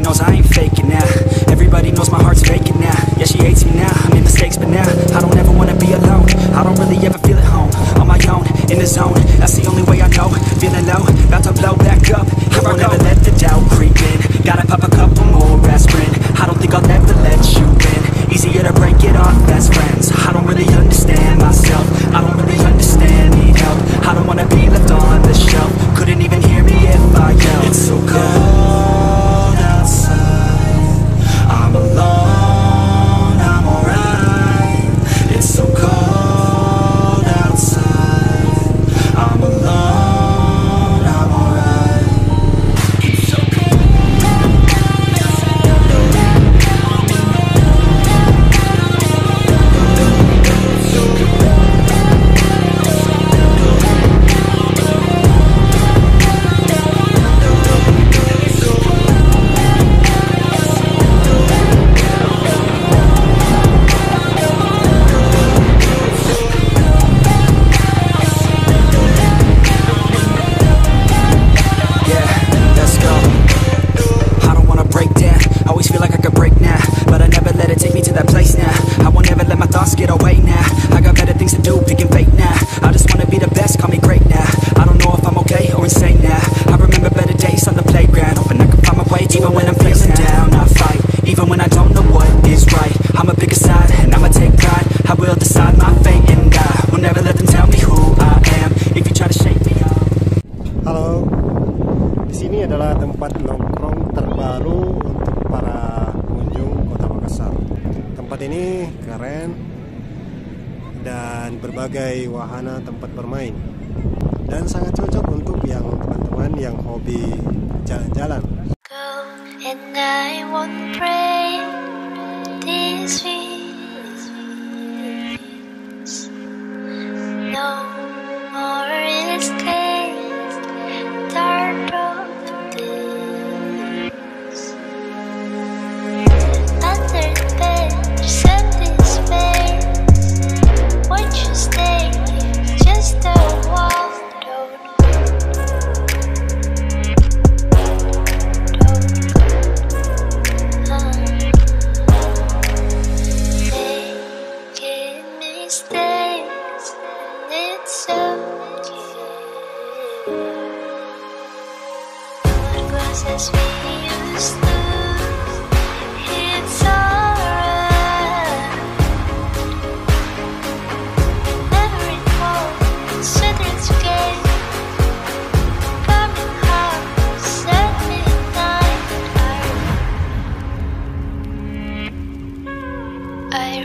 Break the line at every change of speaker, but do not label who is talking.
knows I ain't faking now. Everybody knows my heart's faking now. Yeah, she hates me now, I made mistakes but now I don't ever wanna be alone. I don't really ever feel at home. On my own, in the zone, that's the only way I know. Feeling low, about to blow back up. Here I never let the doubt creep in. Gotta pop a couple more aspirin. I don't think I'll ever let you in. Easier to break it off best friends. I don't really understand myself. I don't really understand, need help. I don't wanna be left on the shelf. Couldn't even hear me if I yelled. It's so cold outside, I'm alone, I'm alright. It's so cold outside, I'm alone, I'm alright. It's so cold. Get away now, I got better things to do, picking fate now. I just wanna be the best, call me great now. I don't know if I'm okay or insane now. I remember better days on the playground, hoping I can find my way. Even when I'm feeling down, I fight. Even when I don't know what is right, I'ma pick a side and I'ma take pride. I will decide my fate and I will never let them tell me who I am. If you try to shake me up.
Halo, di sini adalah tempat nongkrong terbaru untuk para pengunjung Kota Makassar. Tempat ini keren dan berbagai wahana tempat bermain dan sangat cocok untuk yang teman-teman yang hobi jalan-jalan.
And I won't pray these feelings. No more escape, dark of this. Under the bed, set this face. Won't you stay? Just a walk, don't making mistakes, and it's okay. What goes as we used to, it's alright. Never recall, said it's okay. Coming home, said midnight. I